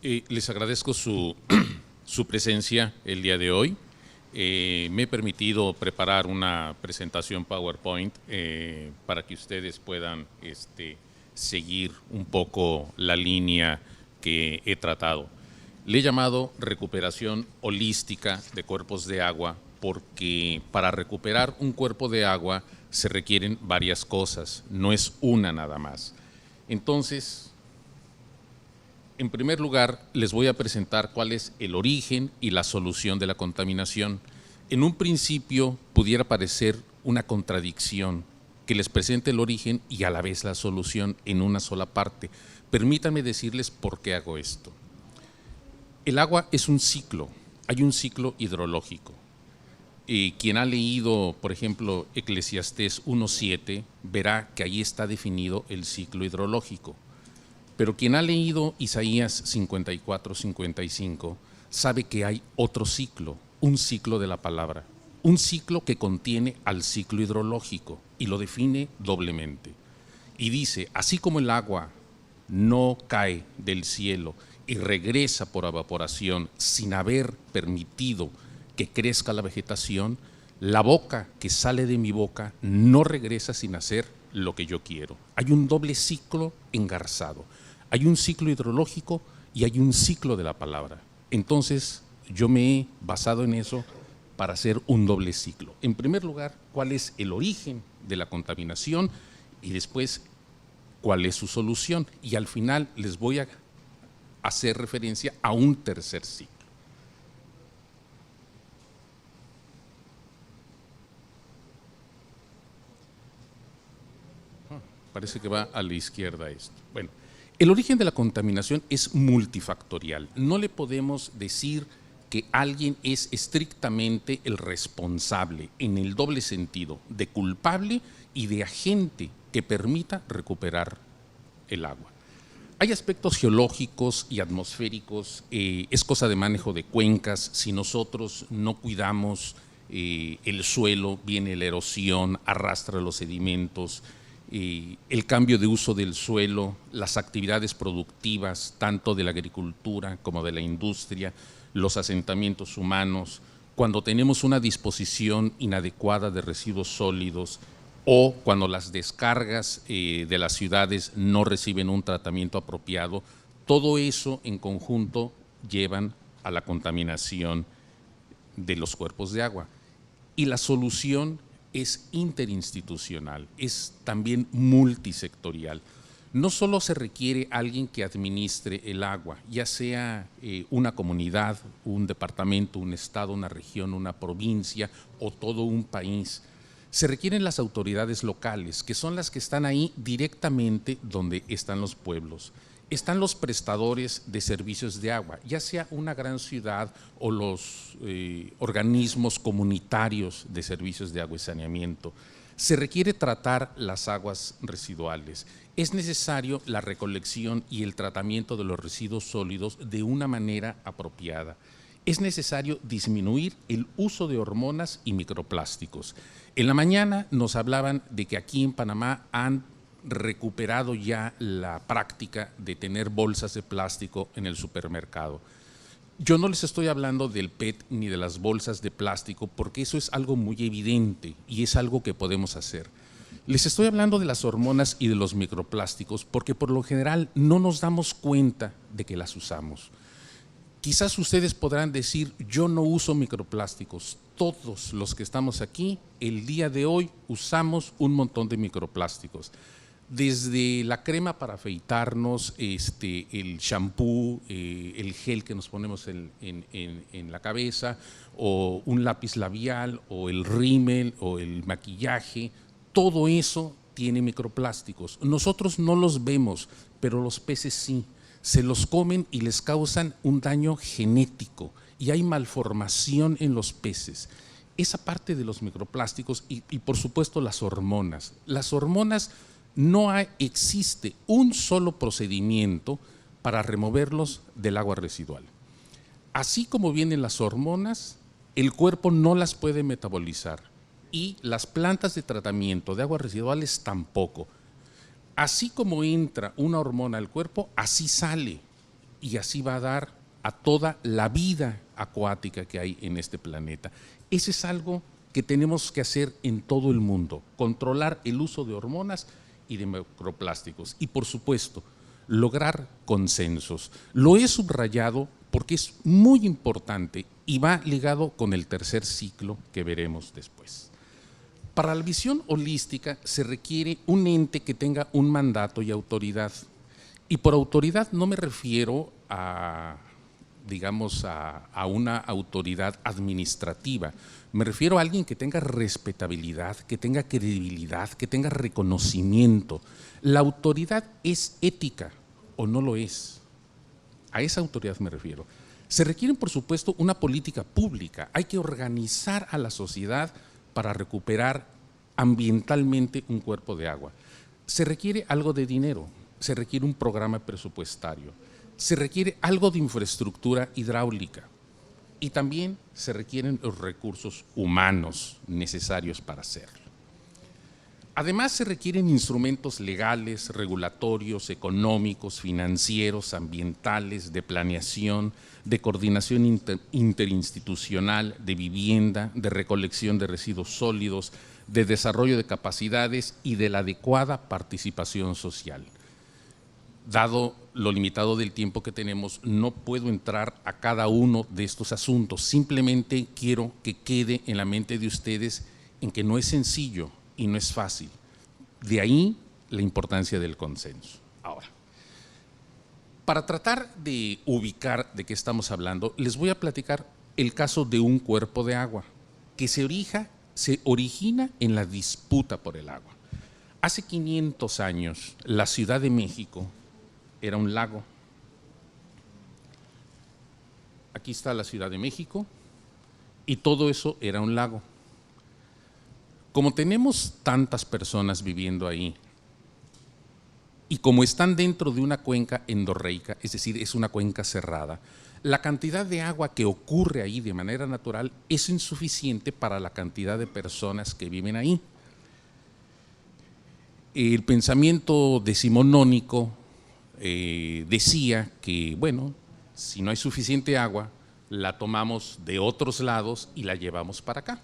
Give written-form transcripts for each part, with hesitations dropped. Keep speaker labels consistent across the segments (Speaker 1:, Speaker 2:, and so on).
Speaker 1: Les agradezco su presencia el día de hoy. Me he permitido preparar una presentación PowerPoint para que ustedes puedan seguir un poco la línea que he tratado. Le he llamado recuperación holística de cuerpos de agua porque para recuperar un cuerpo de agua se requieren varias cosas, no es una nada más. Entonces, en primer lugar, les voy a presentar cuál es el origen y la solución de la contaminación. En un principio pudiera parecer una contradicción que les presente el origen y a la vez la solución en una sola parte. Permítanme decirles por qué hago esto. El agua es un ciclo, hay un ciclo hidrológico. Quien ha leído, por ejemplo, Eclesiastés 1:7, verá que ahí está definido el ciclo hidrológico. Pero quien ha leído Isaías 54-55 sabe que hay otro ciclo, un ciclo de la palabra, un ciclo que contiene al ciclo hidrológico y lo define doblemente. Y dice, así como el agua no cae del cielo y regresa por evaporación sin haber permitido que crezca la vegetación, la boca que sale de mi boca no regresa sin hacer lo que yo quiero. Hay un doble ciclo engarzado. Hay un ciclo hidrológico y hay un ciclo de la palabra. Entonces, yo me he basado en eso para hacer un doble ciclo. En primer lugar, cuál es el origen de la contaminación y después, cuál es su solución. Y al final les voy a hacer referencia a un tercer ciclo. Parece que va a la izquierda esto. Bueno, el origen de la contaminación es multifactorial. No le podemos decir que alguien es estrictamente el responsable, en el doble sentido, de culpable y de agente que permita recuperar el agua. Hay aspectos geológicos y atmosféricos, es cosa de manejo de cuencas. Si nosotros no cuidamos el suelo, viene la erosión, arrastra los sedimentos, el cambio de uso del suelo, las actividades productivas, tanto de la agricultura como de la industria, los asentamientos humanos, cuando tenemos una disposición inadecuada de residuos sólidos o cuando las descargas de las ciudades no reciben un tratamiento apropiado, todo eso en conjunto llevan a la contaminación de los cuerpos de agua. Y la solución es interinstitucional, es también multisectorial. No solo se requiere alguien que administre el agua, ya sea una comunidad, un departamento, un estado, una región, una provincia o todo un país. Se requieren las autoridades locales, que son las que están ahí directamente donde están los pueblos. Están los prestadores de servicios de agua, ya sea una gran ciudad o los organismos comunitarios de servicios de agua y saneamiento. Se requiere tratar las aguas residuales. Es necesario la recolección y el tratamiento de los residuos sólidos de una manera apropiada. Es necesario disminuir el uso de hormonas y microplásticos. En la mañana nos hablaban de que aquí en Panamá han recuperado ya la práctica de tener bolsas de plástico en el supermercado. Yo no les estoy hablando del PET ni de las bolsas de plástico porque eso es algo muy evidente y es algo que podemos hacer. Les estoy hablando de las hormonas y de los microplásticos porque por lo general no nos damos cuenta de que las usamos. Quizás ustedes podrán decir, yo no uso microplásticos. Todos los que estamos aquí, el día de hoy usamos un montón de microplásticos. Desde la crema para afeitarnos, el shampoo, el gel que nos ponemos en la cabeza, o un lápiz labial, o el rímel, o el maquillaje, todo eso tiene microplásticos. Nosotros no los vemos, pero los peces sí. Se los comen y les causan un daño genético y hay malformación en los peces. Esa parte de los microplásticos y por supuesto las hormonas. Las hormonas no existe un solo procedimiento para removerlos del agua residual. Así como vienen las hormonas, el cuerpo no las puede metabolizar y las plantas de tratamiento de aguas residuales tampoco. Así como entra una hormona al cuerpo, así sale. y así va a dar a toda la vida acuática que hay en este planeta. Ese es algo que tenemos que hacer en todo el mundo, controlar el uso de hormonas y de microplásticos y, por supuesto, lograr consensos. Lo he subrayado porque es muy importante y va ligado con el tercer ciclo que veremos después. Para la visión holística se requiere un ente que tenga un mandato y autoridad. Y por autoridad no me refiero a, digamos, a una autoridad administrativa. Me refiero a alguien que tenga respetabilidad, que tenga credibilidad, que tenga reconocimiento. La autoridad es ética o no lo es. A esa autoridad me refiero. Se requiere, por supuesto, una política pública. Hay que organizar a la sociedad para recuperar ambientalmente un cuerpo de agua. Se requiere algo de dinero, se requiere un programa presupuestario, se requiere algo de infraestructura hidráulica y también se requieren los recursos humanos necesarios para hacerlo. Además, se requieren instrumentos legales, regulatorios, económicos, financieros, ambientales, de planeación, de coordinación interinstitucional, de vivienda, de recolección de residuos sólidos, de desarrollo de capacidades y de la adecuada participación social. Dado lo limitado del tiempo que tenemos, no puedo entrar a cada uno de estos asuntos. Simplemente quiero que quede en la mente de ustedes en que no es sencillo y no es fácil. De ahí la importancia del consenso. Ahora, para tratar de ubicar de qué estamos hablando, les voy a platicar el caso de un cuerpo de agua que se origina en la disputa por el agua. Hace 500 años, la Ciudad de México era un lago. Aquí está la Ciudad de México y todo eso era un lago. Como tenemos tantas personas viviendo ahí y como están dentro de una cuenca endorreica, es decir, es una cuenca cerrada, la cantidad de agua que ocurre ahí de manera natural es insuficiente para la cantidad de personas que viven ahí. El pensamiento decimonónico decía que, bueno, si no hay suficiente agua, la tomamos de otros lados y la llevamos para acá.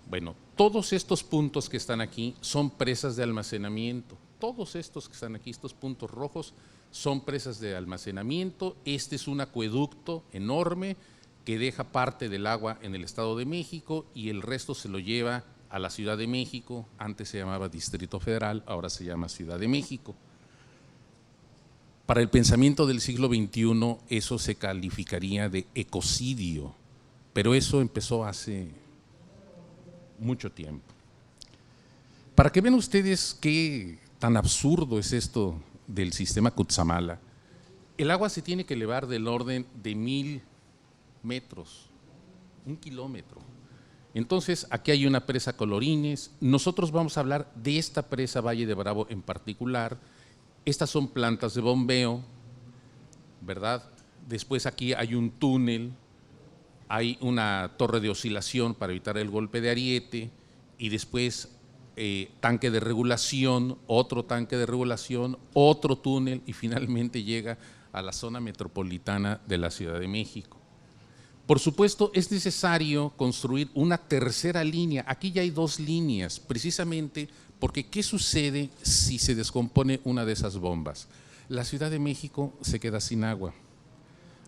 Speaker 1: Bueno, todos estos puntos que están aquí son presas de almacenamiento. Todos estos que están aquí, estos puntos rojos, son presas de almacenamiento. Este es un acueducto enorme que deja parte del agua en el Estado de México y el resto se lo lleva a la Ciudad de México. Antes se llamaba Distrito Federal, ahora se llama Ciudad de México. Para el pensamiento del siglo XXI eso se calificaría de ecocidio, pero eso empezó hace mucho tiempo. Para que vean ustedes qué tan absurdo es esto del sistema Cutzamala, el agua se tiene que elevar del orden de 1000 metros, 1 kilómetro. Entonces, aquí hay una presa Colorines. Nosotros vamos a hablar de esta presa Valle de Bravo en particular. Estas son plantas de bombeo, ¿verdad? Después aquí hay un túnel, hay una torre de oscilación para evitar el golpe de ariete y después tanque de regulación, otro tanque de regulación, otro túnel y finalmente llega a la zona metropolitana de la Ciudad de México. Por supuesto, es necesario construir una tercera línea. Aquí ya hay 2 líneas, precisamente porque ¿qué sucede si se descompone una de esas bombas? La Ciudad de México se queda sin agua.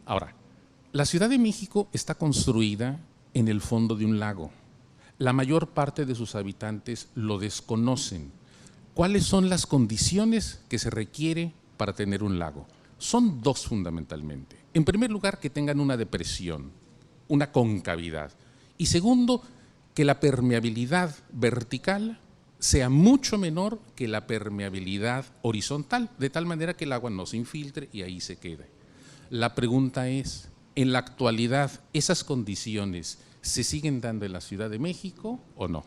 Speaker 1: Ahora, la Ciudad de México está construida en el fondo de un lago. La mayor parte de sus habitantes lo desconocen. ¿Cuáles son las condiciones que se requiere para tener un lago? Son 2 fundamentalmente. En primer lugar, que tengan una depresión, una concavidad. Y segundo, que la permeabilidad vertical sea mucho menor que la permeabilidad horizontal, de tal manera que el agua no se infiltre y ahí se quede. La pregunta es, en la actualidad, ¿esas condiciones se siguen dando en la Ciudad de México o no?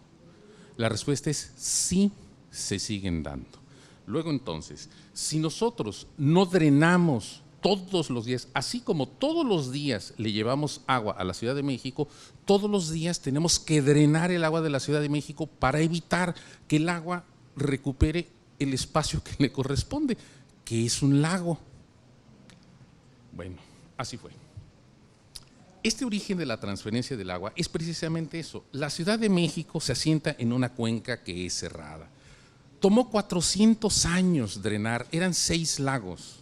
Speaker 1: La respuesta es sí, se siguen dando. Luego entonces, si nosotros no drenamos todos los días, así como todos los días le llevamos agua a la Ciudad de México, todos los días tenemos que drenar el agua de la Ciudad de México para evitar que el agua recupere el espacio que le corresponde, que es un lago. Bueno, así fue. Este origen de la transferencia del agua es precisamente eso. La Ciudad de México se asienta en una cuenca que es cerrada. Tomó 400 años drenar, eran 6 lagos.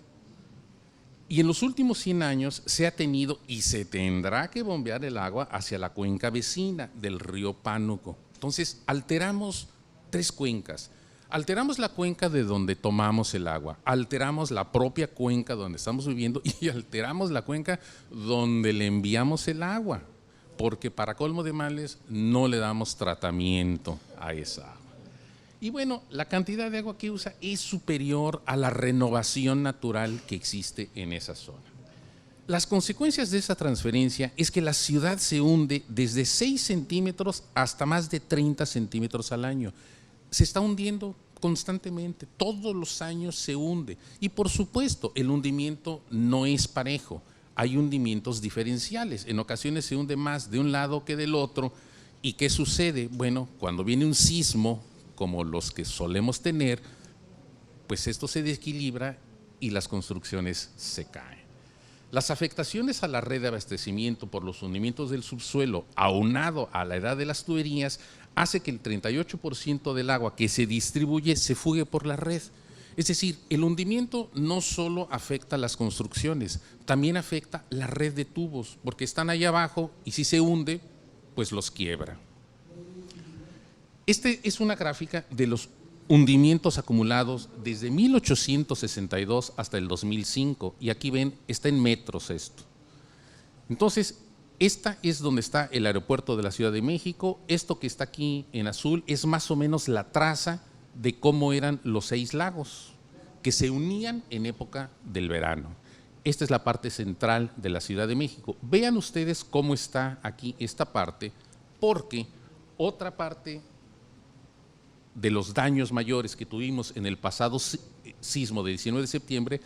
Speaker 1: Y en los últimos 100 años se ha tenido y se tendrá que bombear el agua hacia la cuenca vecina del río Pánuco. Entonces, alteramos 3 cuencas. Alteramos la cuenca de donde tomamos el agua, alteramos la propia cuenca donde estamos viviendo y alteramos la cuenca donde le enviamos el agua, porque para colmo de males no le damos tratamiento a esa agua. Y bueno, la cantidad de agua que usa es superior a la renovación natural que existe en esa zona. Las consecuencias de esa transferencia es que la ciudad se hunde desde 6 centímetros hasta más de 30 centímetros al año. Se está hundiendo constantemente, todos los años se hunde. Y por supuesto, el hundimiento no es parejo, hay hundimientos diferenciales. En ocasiones se hunde más de un lado que del otro. ¿Y qué sucede? Bueno, cuando viene un sismo, como los que solemos tener, pues esto se desequilibra y las construcciones se caen. Las afectaciones a la red de abastecimiento por los hundimientos del subsuelo, aunado a la edad de las tuberías, hace que el 38% del agua que se distribuye se fugue por la red. Es decir, el hundimiento no solo afecta las construcciones, también afecta la red de tubos, porque están ahí abajo y si se hunde, pues los quiebra. Esta es una gráfica de los hundimientos acumulados desde 1862 hasta el 2005 y aquí ven, está en metros esto. Entonces, esta es donde está el aeropuerto de la Ciudad de México. Esto que está aquí en azul es más o menos la traza de cómo eran los 6 lagos que se unían en época del verano. Esta es la parte central de la Ciudad de México. Vean ustedes cómo está aquí esta parte, porque otra parte de los daños mayores que tuvimos en el pasado sismo de 19 de septiembre,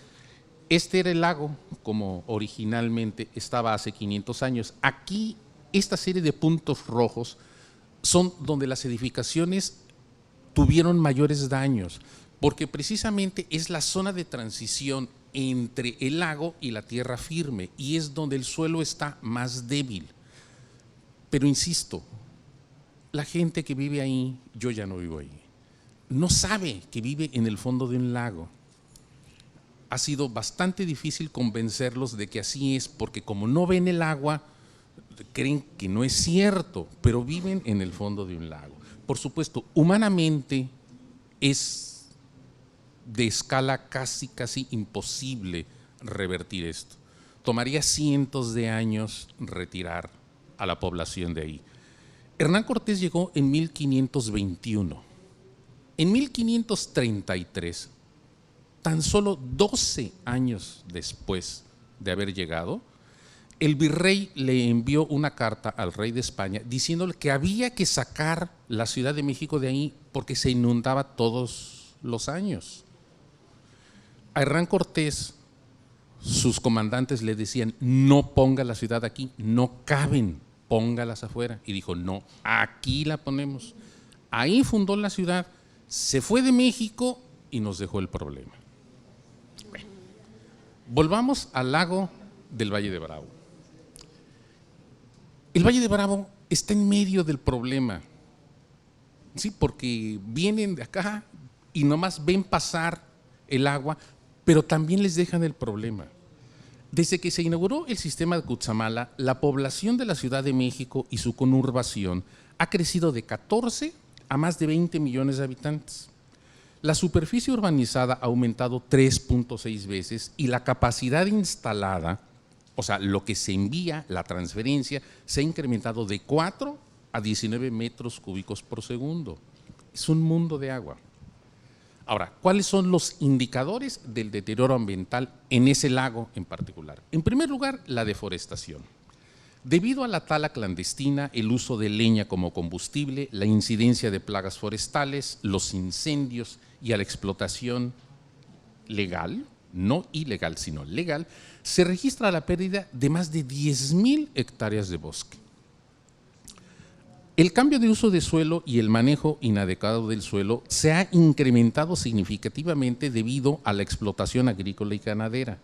Speaker 1: este era el lago como originalmente estaba hace 500 años. Aquí, esta serie de puntos rojos son donde las edificaciones tuvieron mayores daños, porque precisamente es la zona de transición entre el lago y la tierra firme y es donde el suelo está más débil. Pero insisto, la gente que vive ahí, yo ya no vivo ahí, no sabe que vive en el fondo de un lago. Ha sido bastante difícil convencerlos de que así es, porque como no ven el agua, creen que no es cierto, pero viven en el fondo de un lago. Por supuesto, humanamente es de escala casi imposible revertir esto. Tomaría cientos de años retirar a la población de ahí. Hernán Cortés llegó en 1521. En 1533, tan solo 12 años después de haber llegado, el virrey le envió una carta al rey de España diciéndole que había que sacar la Ciudad de México de ahí porque se inundaba todos los años. A Hernán Cortés, sus comandantes le decían, no ponga la ciudad aquí, no caben, póngalas afuera. Y dijo, no, aquí la ponemos. Ahí fundó la ciudad, se fue de México y nos dejó el problema. Bueno, volvamos al lago del Valle de Bravo. El Valle de Bravo está en medio del problema, ¿sí? Porque vienen de acá y nomás ven pasar el agua, pero también les dejan el problema. Desde que se inauguró el sistema de Cutzamala, la población de la Ciudad de México y su conurbación ha crecido de 14 a más de 20 millones de habitantes. La superficie urbanizada ha aumentado 3.6 veces y la capacidad instalada, o sea, lo que se envía, la transferencia, se ha incrementado de 4 a 19 metros cúbicos por segundo. Es un mundo de agua. Ahora, ¿cuáles son los indicadores del deterioro ambiental en ese lago en particular? En primer lugar, la deforestación. Debido a la tala clandestina, el uso de leña como combustible, la incidencia de plagas forestales, los incendios y a la explotación legal, no ilegal, sino legal, se registra la pérdida de más de 10,000 hectáreas de bosque. El cambio de uso de suelo y el manejo inadecuado del suelo se ha incrementado significativamente debido a la explotación agrícola y ganadera.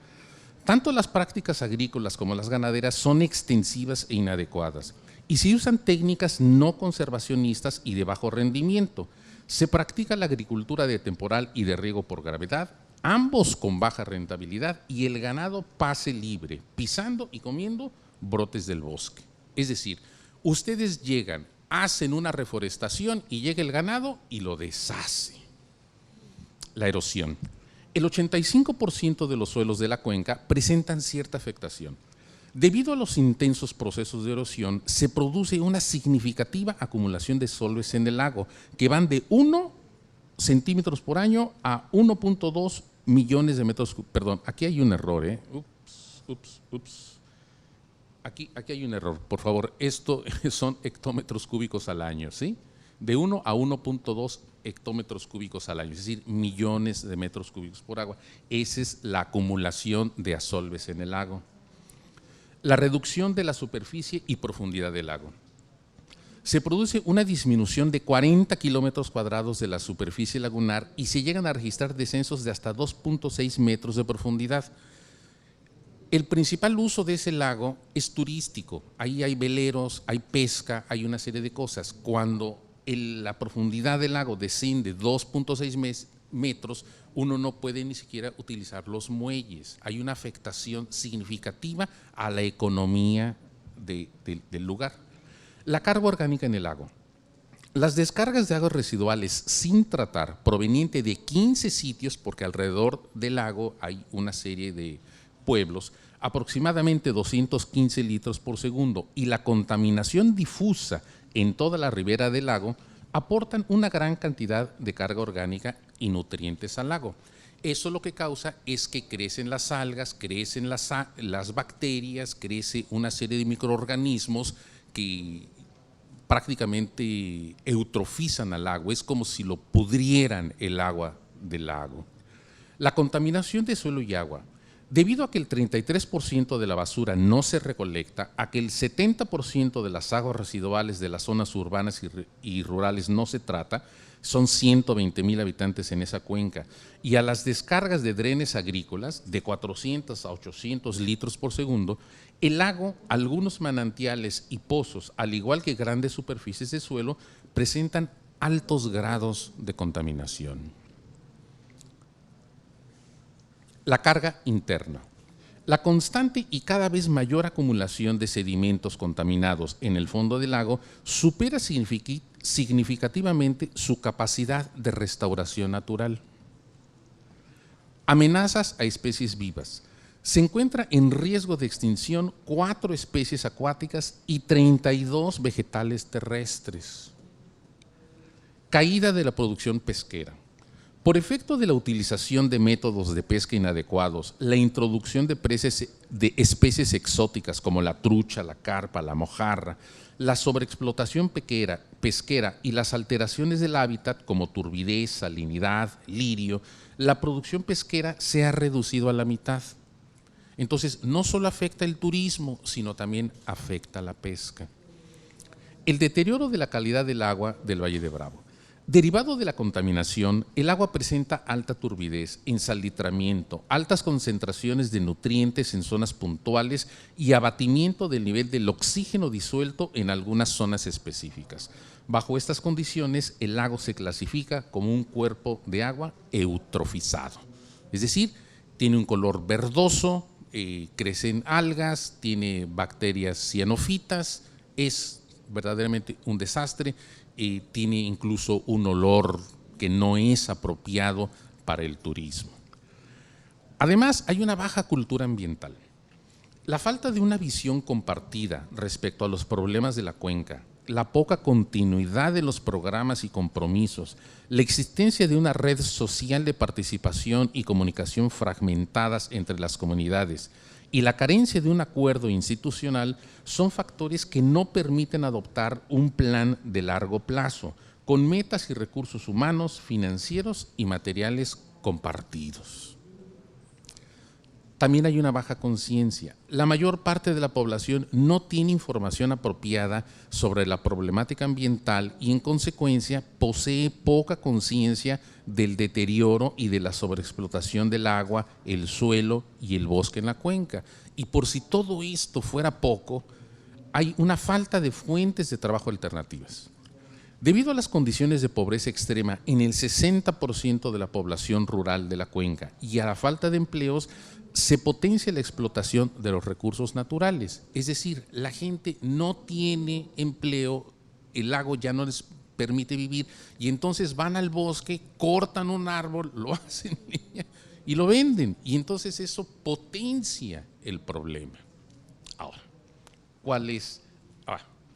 Speaker 1: Tanto las prácticas agrícolas como las ganaderas son extensivas e inadecuadas y se usan técnicas no conservacionistas y de bajo rendimiento. Se practica la agricultura de temporal y de riego por gravedad, ambos con baja rentabilidad, y el ganado pase libre, pisando y comiendo brotes del bosque. Es decir, ustedes llegan, hacen una reforestación y llega el ganado y lo deshace. La erosión. El 85% de los suelos de la cuenca presentan cierta afectación. Debido a los intensos procesos de erosión, se produce una significativa acumulación de solves en el lago, que van de 1 centímetros por año a 1.2 millones de metros cúbicos. Perdón, aquí hay un error, ups. Aquí hay un error, por favor. Esto son hectómetros cúbicos al año, ¿sí? De 1 a 1.2 hectómetros cúbicos al año, es decir, millones de metros cúbicos por agua. Esa es la acumulación de asolves en el lago. La reducción de la superficie y profundidad del lago. Se produce una disminución de 40 kilómetros cuadrados de la superficie lagunar y se llegan a registrar descensos de hasta 2.6 metros de profundidad. El principal uso de ese lago es turístico. Ahí hay veleros, hay pesca, hay una serie de cosas. Cuando la profundidad del lago desciende 2.6 metros, uno no puede ni siquiera utilizar los muelles. Hay una afectación significativa a la economía del lugar. La carga orgánica en el lago. Las descargas de aguas residuales sin tratar, proveniente de 15 sitios, porque alrededor del lago hay una serie de pueblos, aproximadamente 215 litros por segundo, y la contaminación difusa en toda la ribera del lago, aportan una gran cantidad de carga orgánica y nutrientes al lago. Eso lo que causa es que crecen las algas, crecen las bacterias, crece una serie de microorganismos que prácticamente eutrofizan al lago. Es como si lo pudrieran el agua del lago. La contaminación de suelo y agua. Debido a que el 33% de la basura no se recolecta, a que el 70% de las aguas residuales de las zonas urbanas y rurales no se trata, son 120,000 habitantes en esa cuenca, y a las descargas de drenes agrícolas de 400 a 800 litros por segundo, el lago, algunos manantiales y pozos, al igual que grandes superficies de suelo, presentan altos grados de contaminación. La carga interna. La constante y cada vez mayor acumulación de sedimentos contaminados en el fondo del lago supera significativamente su capacidad de restauración natural. Amenazas a especies vivas. Se encuentra en riesgo de extinción 4 especies acuáticas y 32 vegetales terrestres. Caída de la producción pesquera. Por efecto de la utilización de métodos de pesca inadecuados, la introducción de especies exóticas como la trucha, la carpa, la mojarra, la sobreexplotación pesquera y las alteraciones del hábitat como turbidez, salinidad, lirio, la producción pesquera se ha reducido a la mitad. Entonces, no solo afecta el turismo, sino también afecta la pesca. El deterioro de la calidad del agua del Valle de Bravo. Derivado de la contaminación, el agua presenta alta turbidez, ensalitramiento, altas concentraciones de nutrientes en zonas puntuales y abatimiento del nivel del oxígeno disuelto en algunas zonas específicas. Bajo estas condiciones, el lago se clasifica como un cuerpo de agua eutrofizado, es decir, tiene un color verdoso, crecen algas, tiene bacterias cianófitas, es verdaderamente un desastre. Tiene incluso un olor que no es apropiado para el turismo. Además, hay una baja cultura ambiental. La falta de una visión compartida respecto a los problemas de la cuenca, la poca continuidad de los programas y compromisos, la existencia de una red social de participación y comunicación fragmentadas entre las comunidades y la carencia de un acuerdo institucional son factores que no permiten adoptar un plan de largo plazo, con metas y recursos humanos, financieros y materiales compartidos. también hay una baja conciencia. La mayor parte de la población no tiene información apropiada sobre la problemática ambiental y en consecuencia posee poca conciencia del deterioro y de la sobreexplotación del agua, el suelo y el bosque en la cuenca. Y por si todo esto fuera poco, hay una falta de fuentes de trabajo alternativas. Debido a las condiciones de pobreza extrema en el 60% de la población rural de la cuenca y a la falta de empleos, se potencia la explotación de los recursos naturales. Es decir, la gente no tiene empleo, el lago ya no les permite vivir y entonces van al bosque, cortan un árbol, lo hacen leña y lo venden. Y entonces eso potencia el problema. Ahora, ¿cuál es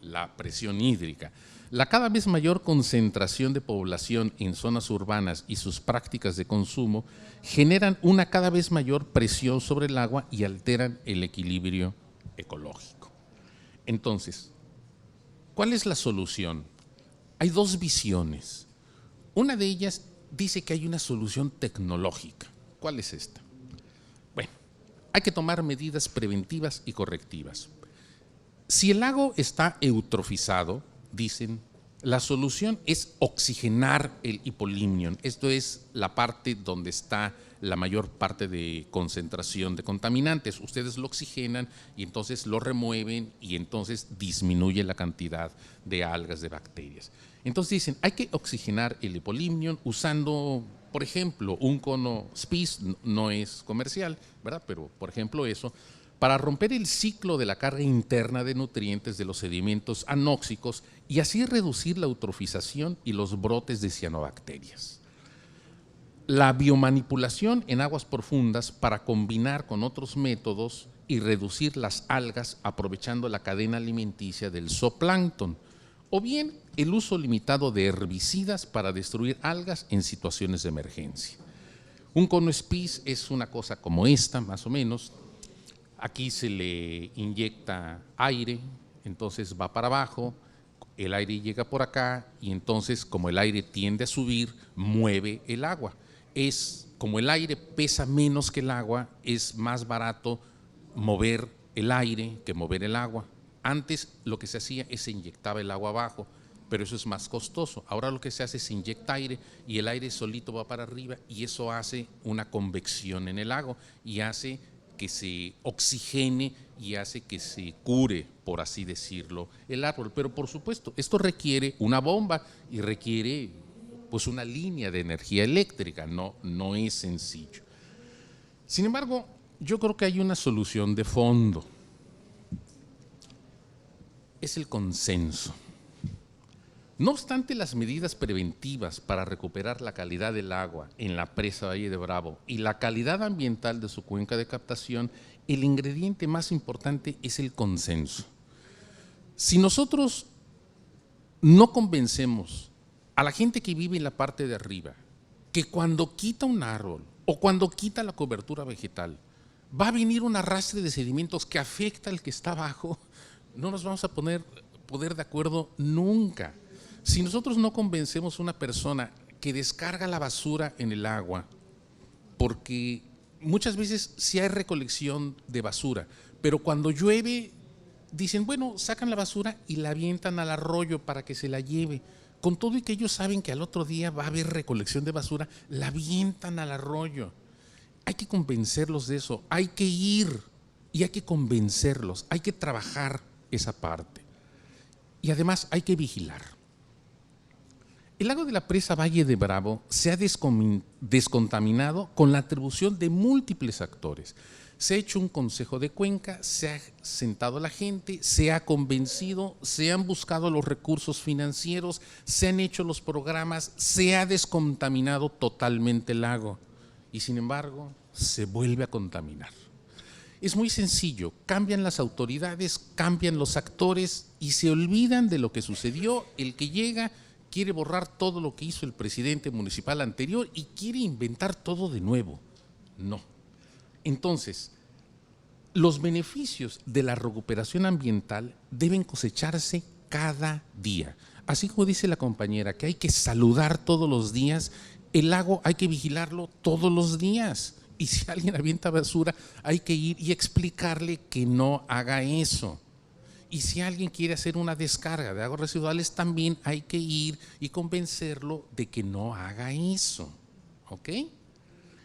Speaker 1: la presión hídrica? La cada vez mayor concentración de población en zonas urbanas y sus prácticas de consumo generan una cada vez mayor presión sobre el agua y alteran el equilibrio ecológico. Entonces, ¿cuál es la solución? Hay dos visiones. Una de ellas dice que hay una solución tecnológica. ¿Cuál es esta? Bueno, hay que tomar medidas preventivas y correctivas. Si el lago está eutrofizado, dicen, la solución es oxigenar el hipolimnion. Esto es la parte donde está la mayor parte de concentración de contaminantes. Ustedes lo oxigenan y entonces lo remueven y entonces disminuye la cantidad de algas, de bacterias. Entonces dicen, hay que oxigenar el hipolimnion usando, por ejemplo, un cono SPIS, no es comercial, ¿verdad? Pero, por ejemplo, eso, para romper el ciclo de la carga interna de nutrientes de los sedimentos anóxicos y así reducir la eutrofización y los brotes de cianobacterias. La biomanipulación en aguas profundas para combinar con otros métodos y reducir las algas aprovechando la cadena alimenticia del zooplancton, o bien el uso limitado de herbicidas para destruir algas en situaciones de emergencia. Un cono SPIS es una cosa como esta, más o menos. Aquí se le inyecta aire, entonces va para abajo, el aire llega por acá y entonces como el aire tiende a subir, mueve el agua. Como el aire pesa menos que el agua, es más barato mover el aire que mover el agua. Antes lo que se hacía es se inyectaba el agua abajo, pero eso es más costoso. Ahora lo que se hace es se inyecta aire y el aire solito va para arriba y eso hace una convección en el lago y hace que se oxigene y hace que se cure, por así decirlo, el árbol. Pero por supuesto, esto requiere una bomba y requiere pues una línea de energía eléctrica, no es sencillo. Sin embargo, yo creo que hay una solución de fondo. Es el consenso. No obstante las medidas preventivas para recuperar la calidad del agua en la presa Valle de Bravo y la calidad ambiental de su cuenca de captación, el ingrediente más importante es el consenso. Si nosotros no convencemos a la gente que vive en la parte de arriba que cuando quita un árbol o cuando quita la cobertura vegetal va a venir un arrastre de sedimentos que afecta al que está abajo, no nos vamos a poder de acuerdo nunca. Si nosotros no convencemos a una persona que descarga la basura en el agua, porque muchas veces sí hay recolección de basura, pero cuando llueve dicen, bueno, sacan la basura y la avientan al arroyo para que se la lleve. Con todo y que ellos saben que al otro día va a haber recolección de basura, la avientan al arroyo. Hay que convencerlos de eso, hay que ir y hay que convencerlos, hay que trabajar esa parte. Y además hay que vigilar. El lago de la presa Valle de Bravo se ha descontaminado con la atribución de múltiples actores. Se ha hecho un consejo de cuenca, se ha sentado la gente, se ha convencido, se han buscado los recursos financieros, se han hecho los programas, se ha descontaminado totalmente el lago y sin embargo se vuelve a contaminar. Es muy sencillo, cambian las autoridades, cambian los actores y se olvidan de lo que sucedió. El que llega quiere borrar todo lo que hizo el presidente municipal anterior y quiere inventar todo de nuevo. No. Entonces, los beneficios de la recuperación ambiental deben cosecharse cada día. Así como dice la compañera, que hay que saludar todos los días, el lago hay que vigilarlo todos los días. Y si alguien avienta basura, hay que ir y explicarle que no haga eso. Y si alguien quiere hacer una descarga de aguas residuales, también hay que ir y convencerlo de que no haga eso. ¿Ok?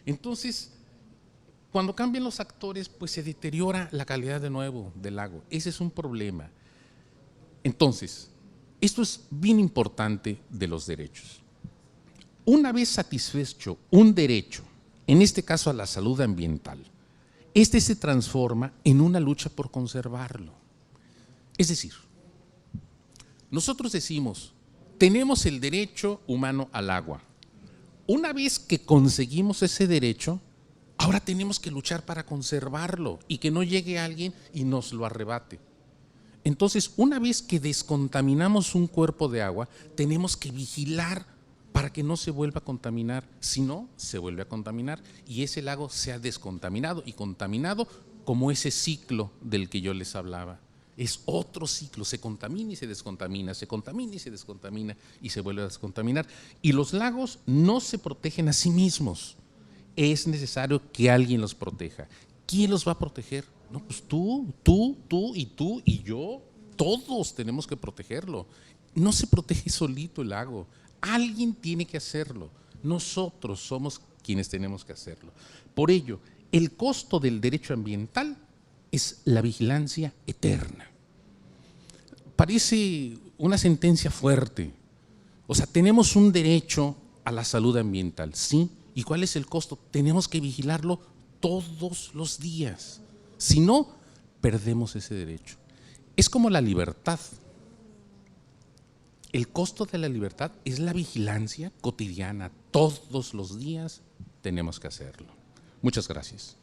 Speaker 1: Entonces, cuando cambian los actores, pues se deteriora la calidad de nuevo del lago. Ese es un problema. Entonces, esto es bien importante de los derechos. Una vez satisfecho un derecho, en este caso a la salud ambiental, este se transforma en una lucha por conservarlo. Es decir, nosotros decimos, tenemos el derecho humano al agua. Una vez que conseguimos ese derecho, ahora tenemos que luchar para conservarlo y que no llegue alguien y nos lo arrebate. Entonces, una vez que descontaminamos un cuerpo de agua, tenemos que vigilar para que no se vuelva a contaminar. Si no, se vuelve a contaminar y ese lago se ha descontaminado y contaminado como ese ciclo del que yo les hablaba. Es otro ciclo, se contamina y se descontamina, se contamina y se descontamina y se vuelve a descontaminar. Y los lagos no se protegen a sí mismos. Es necesario que alguien los proteja. ¿Quién los va a proteger? No, pues tú y yo. Todos tenemos que protegerlo. No se protege solito el lago. Alguien tiene que hacerlo. Nosotros somos quienes tenemos que hacerlo. Por ello, el costo del derecho ambiental es la vigilancia eterna. Parece una sentencia fuerte. O sea, tenemos un derecho a la salud ambiental, ¿sí? ¿Y cuál es el costo? Tenemos que vigilarlo todos los días. Si no, perdemos ese derecho. Es como la libertad. El costo de la libertad es la vigilancia cotidiana. Todos los días tenemos que hacerlo. Muchas gracias.